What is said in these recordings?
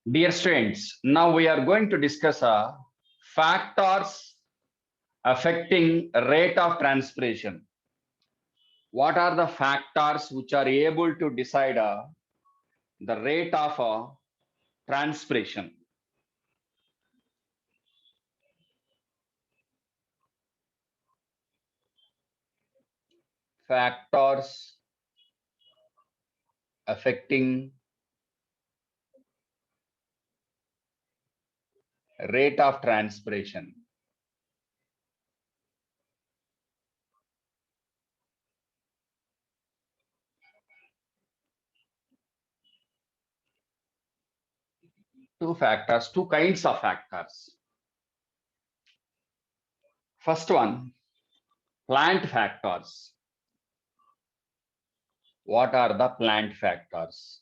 Dear students, now we are going to discuss factors affecting rate of transpiration. What are the factors which are able to decide the rate of transpiration? Factors affecting rate of transpiration. Two kinds of factors. First one, plant factors. What are the plant factors?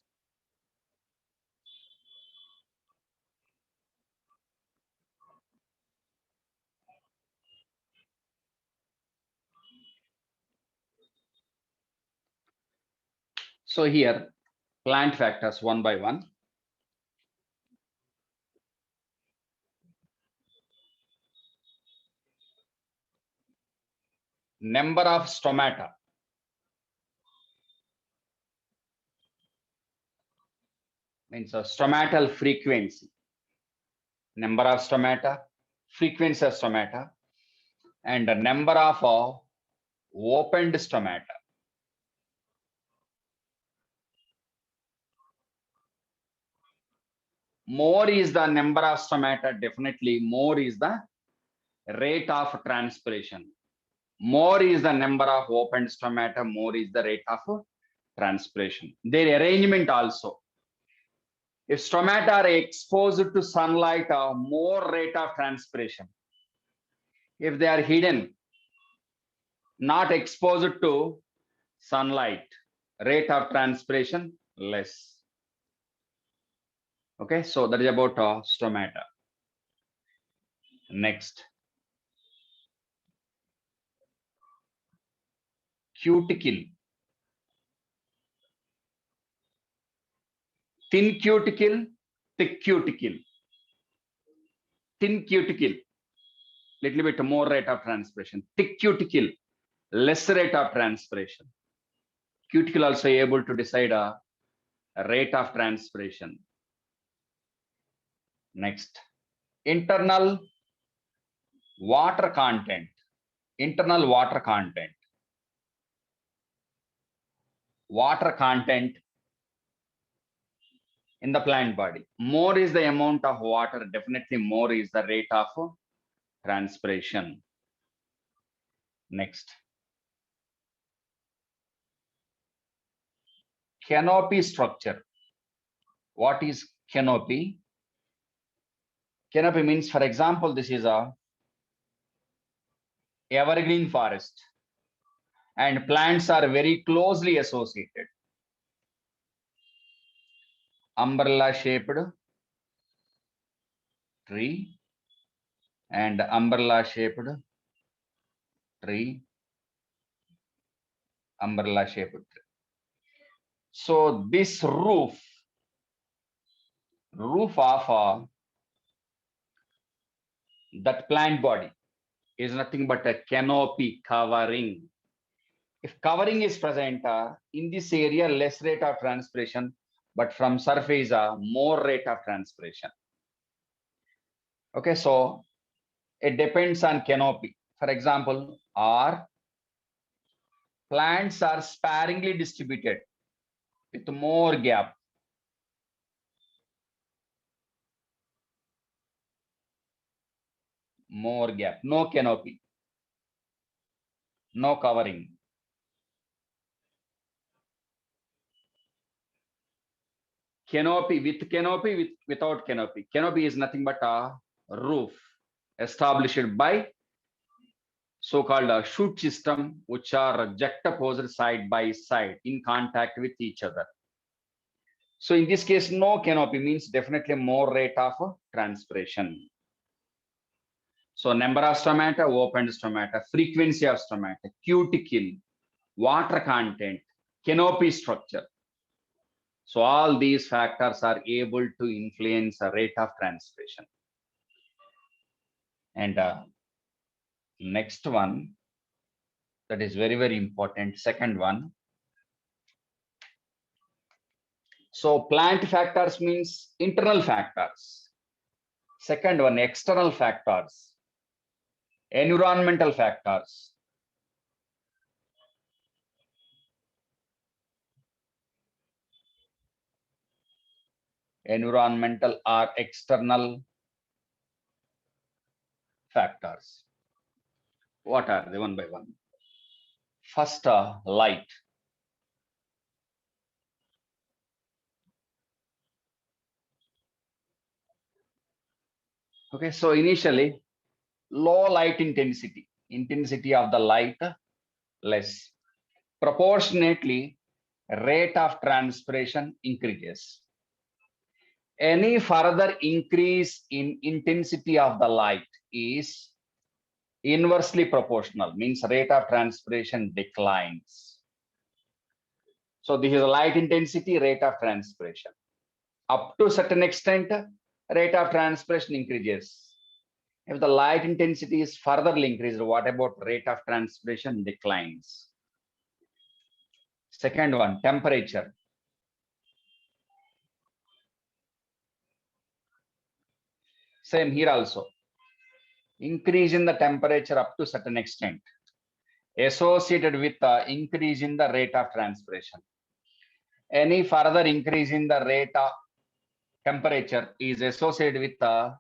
So here, plant factors one by one. Number of stomata. Means stomatal frequency. Number of stomata, frequency of stomata, and the number of opened stomata. More is the number of stomata, definitely more is the rate of transpiration. More is the number of opened stomata, more is the rate of transpiration. Their arrangement also. If stomata are exposed to sunlight, more rate of transpiration. If they are hidden, not exposed to sunlight, rate of transpiration less. Okay, so that is about stomata. Next, cuticle. Thin cuticle, thick cuticle. Thin cuticle, little bit more rate of transpiration. Thick cuticle, less rate of transpiration. Cuticle also able to decide a rate of transpiration. Next, internal water content. Internal water content. Water content in the plant body. More is the amount of water, definitely more is the rate of transpiration. Next, canopy structure. What is canopy? Canopy means, for example, this is a evergreen forest and plants are very closely associated. Umbrella shaped tree and umbrella shaped tree, umbrella shaped tree. So this roof of that plant body is nothing but a canopy covering. If covering is present in this area, less rate of transpiration, but from surface, more rate of transpiration. Okay, so it depends on canopy. For example, or plants are sparingly distributed with more gap. More gap, no canopy, no covering. Canopy with canopy, without canopy. Canopy is nothing but a roof established by so-called shoot system, which are juxtaposed side by side in contact with each other. So in this case, no canopy means definitely more rate of transpiration. So number of stomata, opened stomata, frequency of stomata, cuticle, water content, canopy structure. So all these factors are able to influence the rate of transpiration. And next one, that is very, very important. Second one. So plant factors means internal factors. Second one, external factors, environmental factors. Environmental or external factors. What are they one by one? First, light. Okay, so initially, low light intensity of the light less. Proportionately, rate of transpiration increases. Any further increase in intensity of the light is inversely proportional, means rate of transpiration declines. So this is light intensity, rate of transpiration. Up to certain extent, rate of transpiration increases. If the light intensity is furtherly increased, what about rate of transpiration declines? Second one, temperature. Same here also. Increase in the temperature up to certain extent associated with the increase in the rate of transpiration. Any further increase in the rate of temperature is associated with the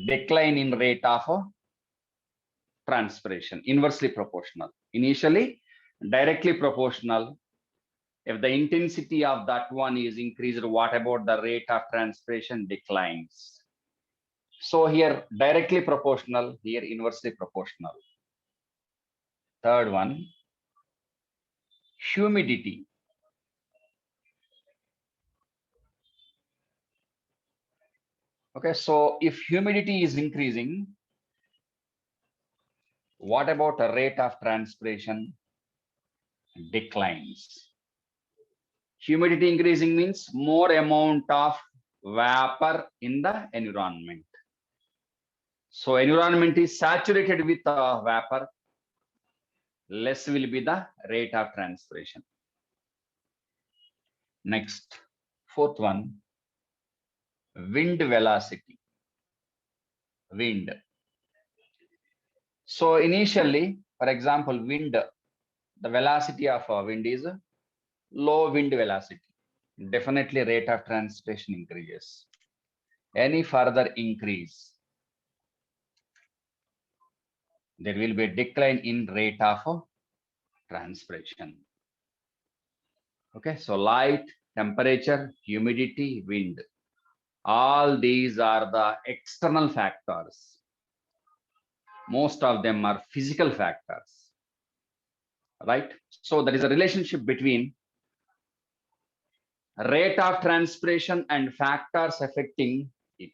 decline in rate of transpiration, inversely proportional. Initially, directly proportional. If the intensity of that one is increased, what about the rate of transpiration declines? So here directly proportional, here inversely proportional. Third one, humidity. Okay, so if humidity is increasing, what about the rate of transpiration declines? Humidity increasing means more amount of vapor in the environment. So environment is saturated with vapor, less will be the rate of transpiration. Next, fourth one, wind velocity. Wind. So initially, for example, wind, the velocity of wind is low wind velocity. Definitely rate of transpiration increases. Any further increase, there will be a decline in rate of transpiration. Okay, so light, temperature, humidity, wind. All these are the external factors. Most of them are physical factors, right? So there is a relationship between rate of transpiration and factors affecting it.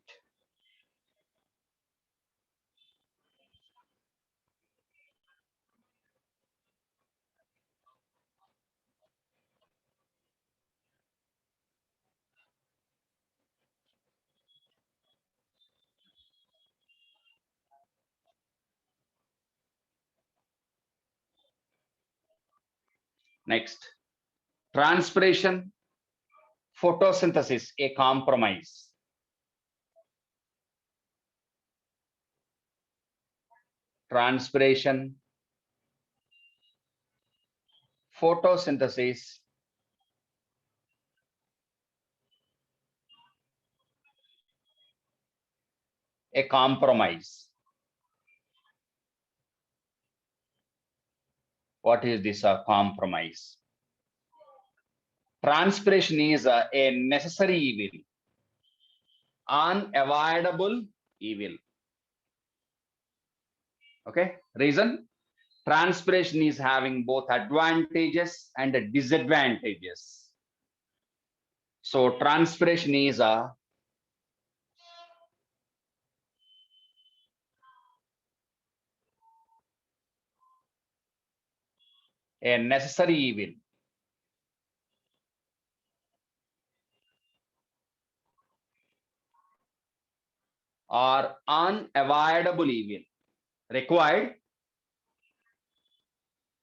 Next, transpiration, photosynthesis, a compromise. Transpiration, photosynthesis, a compromise. What is this compromise? Transpiration is a necessary evil, unavoidable evil. Okay, reason? Transpiration is having both advantages and disadvantages. So transpiration is a necessary evil. or unavoidable evil, required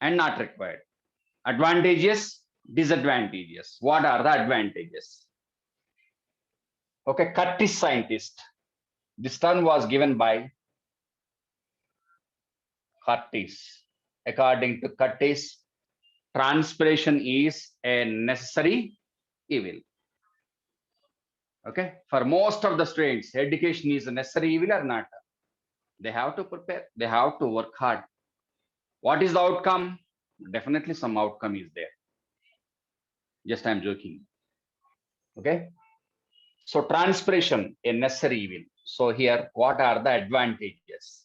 and not required. Advantages, disadvantages. What are the advantages? Okay, Curtis scientist. This term was given by Curtis. According to Curtis, transpiration is a necessary evil. Okay, for most of the students, education is a necessary evil or not? They have to prepare, they have to work hard. What is the outcome? Definitely some outcome is there. Just I'm joking. Okay. So transpiration, a necessary evil. So here, what are the advantages?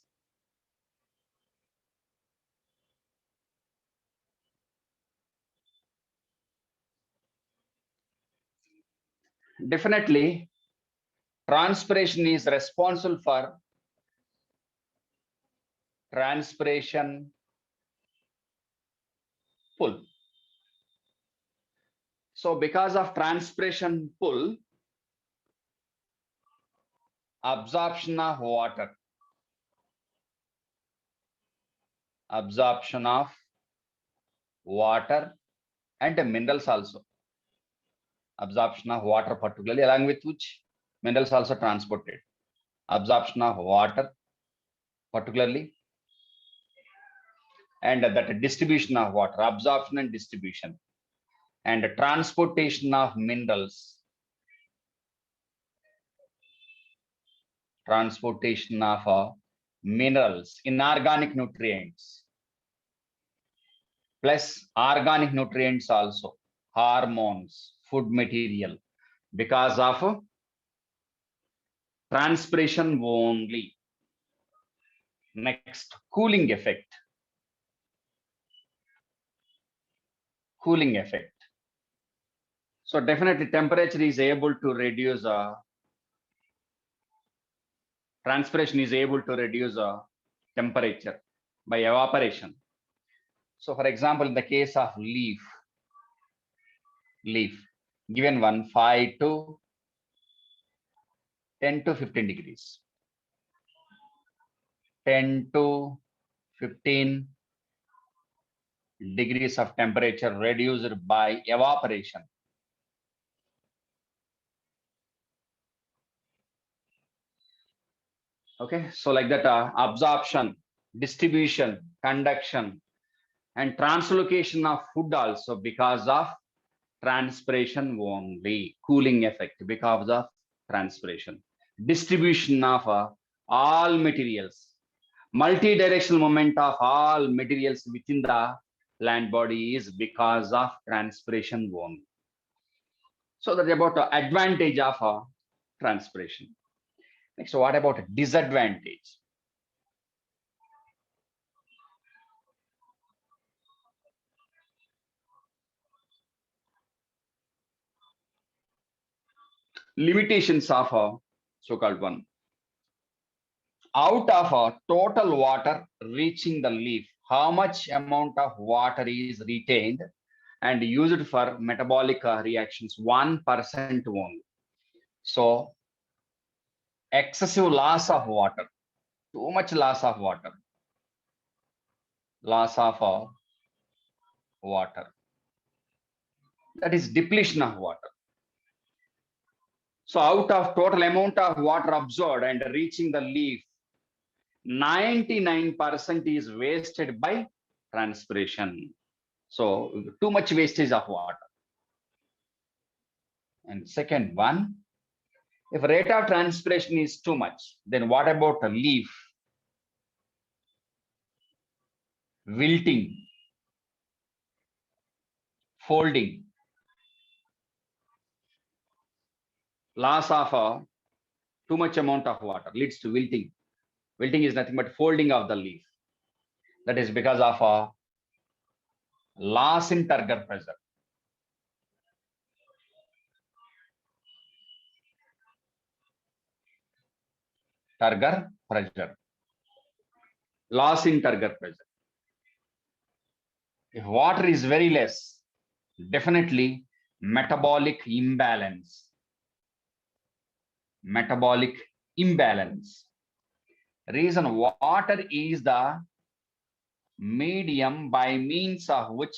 Definitely, transpiration is responsible for transpiration pull. So because of transpiration pull, absorption of water, absorption of water and the minerals also. Absorption of water particularly, along with which minerals also transported. Absorption of water particularly, and that distribution of water, absorption and distribution, and transportation of minerals, transportation of minerals, inorganic nutrients, plus organic nutrients also, hormones, food material, because of transpiration only. Next, cooling effect. Cooling effect. So definitely temperature is able to reduce, transpiration is able to reduce temperature by evaporation. So for example, in the case of leaf, given one 5 to 10 to 15 degrees, 10 to 15 degrees of temperature reduced by evaporation. Okay, so like that, absorption, distribution, conduction, and translocation of food also because of transpiration only. Cooling effect because of transpiration. Distribution of all materials, multi-directional movement of all materials within the land body is because of transpiration only. So that's about the advantage of transpiration. Next, what about disadvantage? Limitations of a so-called one. Out of a total water reaching the leaf, how much amount of water is retained and used for metabolic reactions? 1% only. So excessive loss of water, too much loss of water, loss of water. That is depletion of water. So out of total amount of water absorbed and reaching the leaf, 99% is wasted by transpiration. So too much wastage of water. And second one, if rate of transpiration is too much, then what about a leaf? Wilting, folding, loss of too much amount of water leads to wilting. Wilting is nothing but folding of the leaf. That is because of loss in turgor pressure. Turgor pressure. Loss in turgor pressure. If water is very less, definitely metabolic imbalance. Metabolic imbalance. Reason, water is the medium by means of which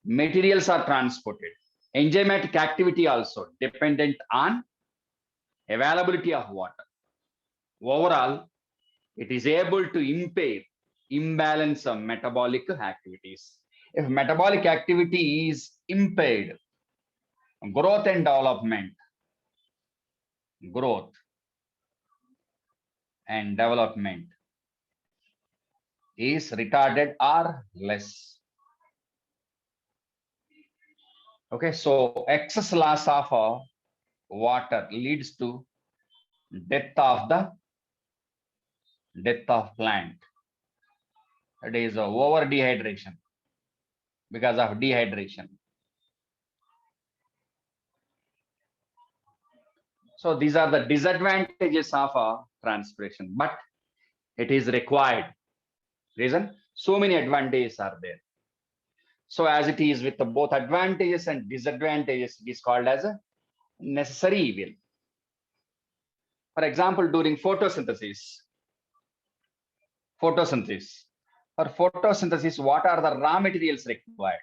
materials are transported. Enzymatic activity also dependent on availability of water. Overall, it is able to impair imbalance of metabolic activities. If metabolic activity is impaired, growth and development, growth and development is retarded or less. Okay, so excess loss of water leads to death of plant. It is over dehydration because of dehydration. So these are the disadvantages of transpiration, but it is required. Reason, so many advantages are there. So as it is with both advantages and disadvantages, it is called as a necessary evil. For example, during photosynthesis, for photosynthesis, what are the raw materials required?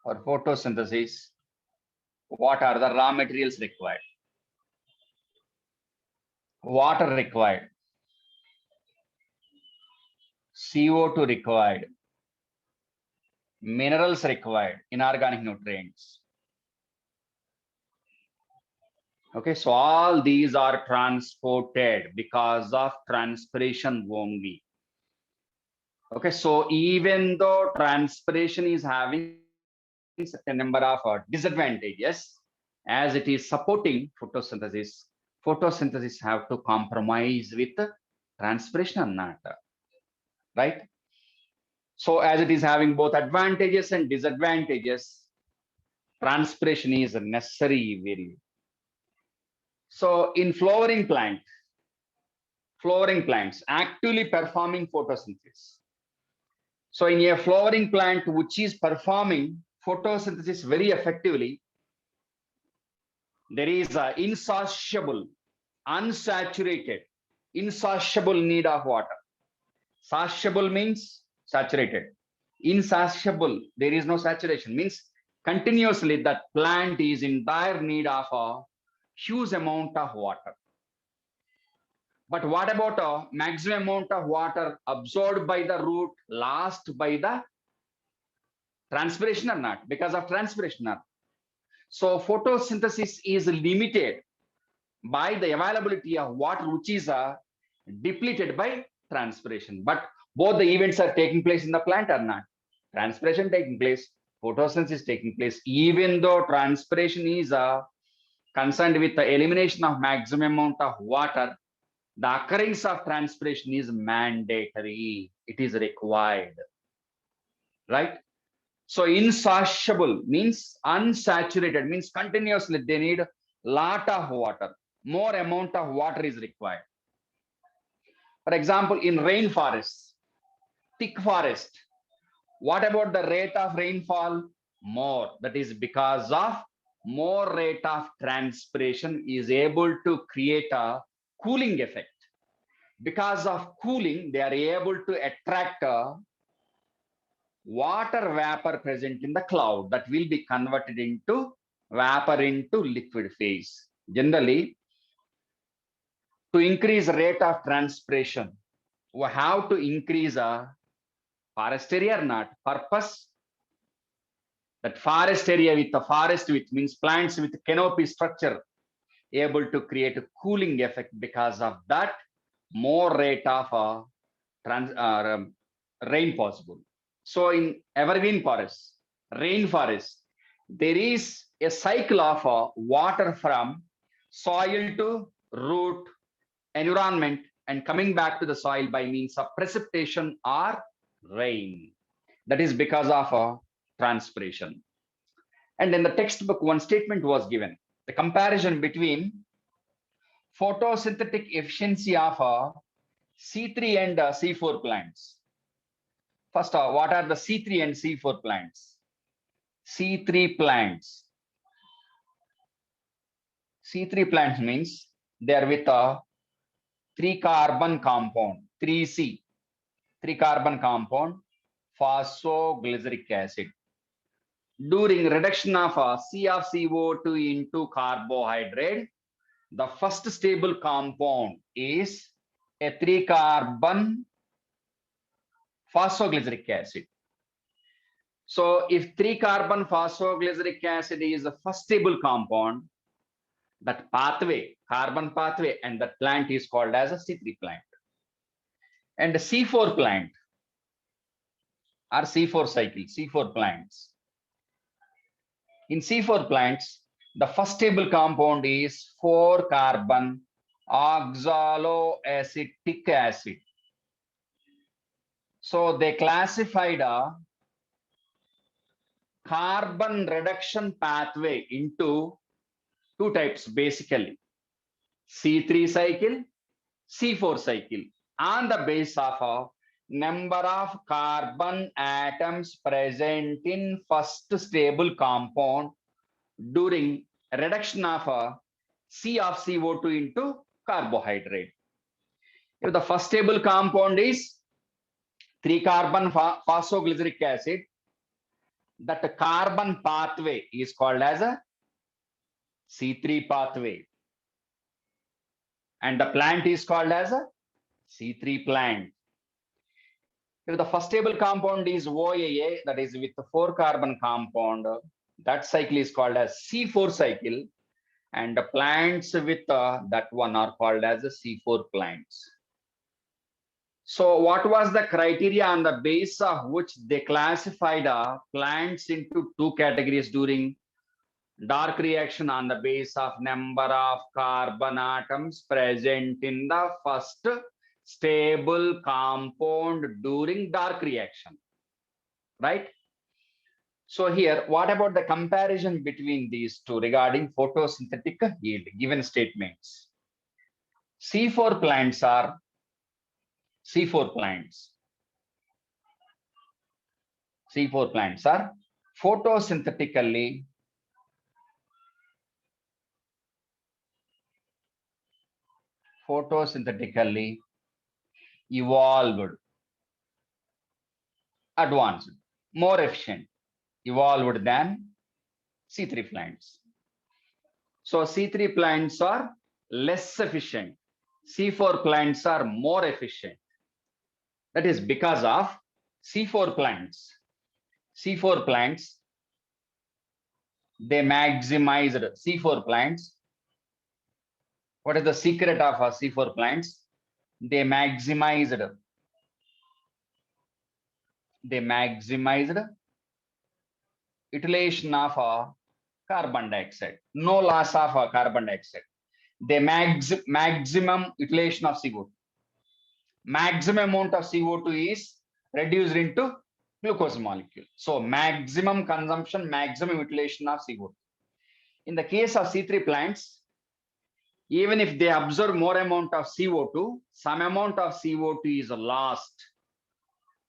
For photosynthesis, what are the raw materials required? Water required, CO2 required, minerals required, inorganic nutrients. Okay, so all these are transported because of transpiration only. Okay, so even though transpiration is having certain number of disadvantages, as it is supporting photosynthesis have to compromise with transpiration or not, right? So as it is having both advantages and disadvantages, transpiration is a necessary evil. So in flowering plants actively performing photosynthesis. So in a flowering plant which is performing photosynthesis very effectively, there is an insatiable, unsaturated, insatiable need of water. Satiable means saturated. Insatiable, there is no saturation, means continuously that plant is in dire need of a huge amount of water. But what about a maximum amount of water absorbed by the root, lost by the transpiration or not? Because of transpiration or not? So photosynthesis is limited by the availability of water, which is depleted by transpiration. But both the events are taking place in the plant or not? Transpiration taking place, photosynthesis taking place. Even though transpiration is concerned with the elimination of maximum amount of water, the occurrence of transpiration is mandatory. It is required, right? So insatiable means unsaturated, means continuously they need lot of water. More amount of water is required. For example, in rainforests, thick forest, what about the rate of rainfall? More. That is because of more rate of transpiration is able to create a cooling effect. Because of cooling, they are able to attract water vapor present in the cloud that will be converted into vapor into liquid phase. Generally, to increase rate of transpiration, we have to increase forest area or not? Purpose, that forest area with the forest with means plants with canopy structure able to create a cooling effect. Because of that, more rate of rain possible. So in evergreen forest, rainforest, there is a cycle of water from soil to root, environment, and coming back to the soil by means of precipitation or rain. That is because of transpiration. And in the textbook, one statement was given: the comparison between photosynthetic efficiency of C3 and C4 plants. First, what are the C3 and C4 plants? C3 plants. C3 plants means they are with a 3-carbon compound, 3C, 3-carbon compound, phosphoglyceric acid. During reduction of C of CO2 into carbohydrate, the first stable compound is a 3-carbon phosphoglyceric acid. So if 3-carbon phosphoglyceric acid is the first stable compound, that pathway, carbon pathway, and that plant is called as a C3 plant. And C4 plant or C4 cycle, C4 plants. In C4 plants, the first stable compound is 4-carbon oxaloacetic acid. So they classified a carbon reduction pathway into two types basically, C3 cycle, C4 cycle, on the basis of a number of carbon atoms present in first stable compound during reduction of a C of CO2 into carbohydrate. If the first stable compound is 3-carbon phosphoglyceric acid, that carbon pathway is called as a C3 pathway. And the plant is called as a C3 plant. If the first stable compound is OAA, that is with the 4-carbon compound, that cycle is called as C4 cycle. And the plants with that one are called as the C4 plants. So what was the criteria on the basis of which they classified plants into two categories during dark reaction on the basis of number of carbon atoms present in the first stable compound during dark reaction, right? So here, what about the comparison between these two regarding photosynthetic yield, given statements? C4 plants are C4 plants are photosynthetically evolved, advanced, more efficient, evolved than C3 plants. So C3 plants are less efficient. C4 plants are more efficient. That is because of C4 plants. C4 plants, they maximized C4 plants. What is the secret of C4 plants? They maximized utilization of carbon dioxide. No loss of carbon dioxide. They maximum utilization of CO2. Maximum amount of CO2 is reduced into glucose molecule. So maximum consumption, maximum utilization of CO2. In the case of C3 plants, even if they absorb more amount of CO2, some amount of CO2 is lost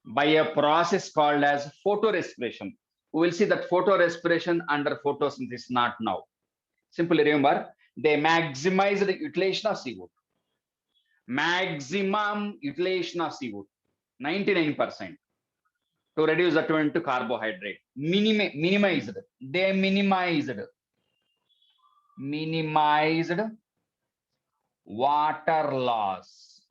by a process called as photorespiration. We will see that photorespiration under photosynthesis, not now. Simply remember, they maximize the utilization of CO2. Maximum utilization of CO2, 99%, to reduce the turn to carbohydrate. Minimized. They minimized water loss.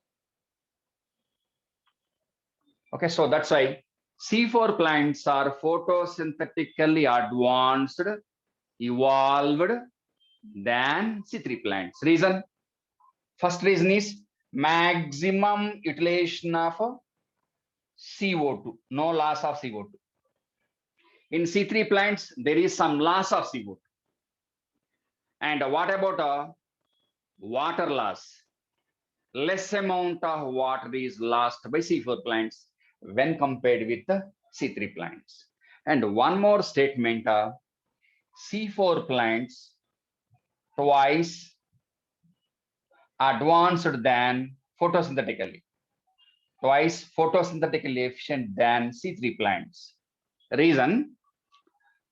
Okay, so that's why C4 plants are photosynthetically advanced, evolved than C3 plants. Reason? First reason is maximum utilization of CO2, no loss of CO2. In C3 plants, there is some loss of CO2. And what about water loss? Less amount of water is lost by C4 plants when compared with the C3 plants. And one more statement, C4 plants twice advanced than photosynthetically, twice photosynthetically efficient than C3 plants. Reason,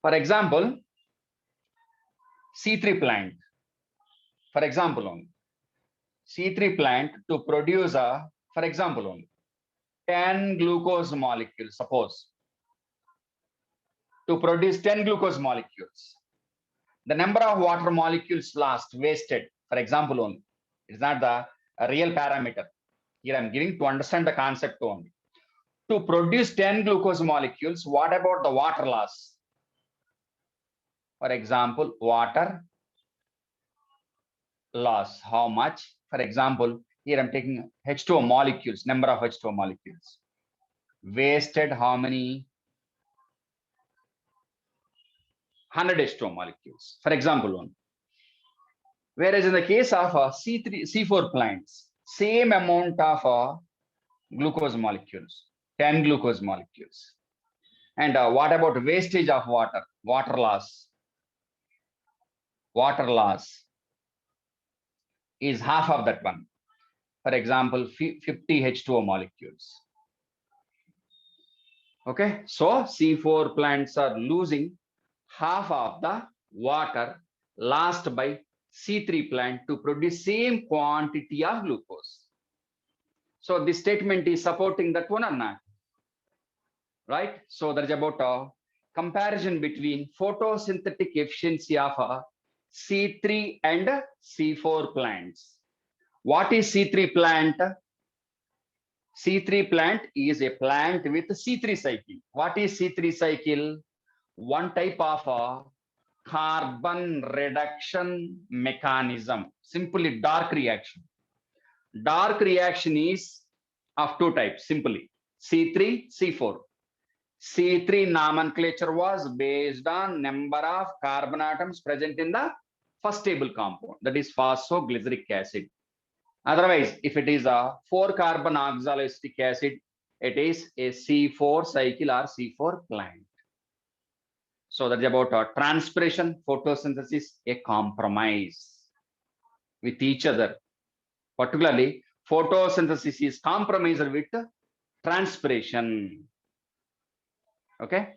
for example, C3 plant, For example only, C3 plant to produce a, for example only, 10 glucose molecules, suppose, to produce 10 glucose molecules. The number of water molecules lost, wasted, for example only, it's not the real parameter. Here I'm giving to understand the concept only. To produce 10 glucose molecules, what about the water loss? For example, water loss, how much? For example, here I'm taking H2O molecules, number of H2O molecules. Wasted how many? 100 H2O molecules, for example one. Whereas in the case of C3, C4 plants, same amount of glucose molecules, 10 glucose molecules. And what about wastage of water? Water loss. Water loss is half of that one. For example, 50 H2O molecules. Okay, so C4 plants are losing half of the water lost by C3 plant to produce same quantity of glucose. So this statement is supporting that one or not? Right? So there's about a comparison between photosynthetic efficiency of C3 and C4 plants. What is C3 plant? C3 plant is a plant with C3 cycle. What is C3 cycle? One type of a carbon reduction mechanism, simply dark reaction. Dark reaction is of two types, simply C3, C4. C3 nomenclature was based on number of carbon atoms present in the first stable compound, that is phosphoglyceric acid. Otherwise, if it is a 4-carbon oxaloacetic acid, it is a C4 cycle or C4 plant. So that's about transpiration, photosynthesis, a compromise with each other. Particularly, photosynthesis is compromised with transpiration. Okay.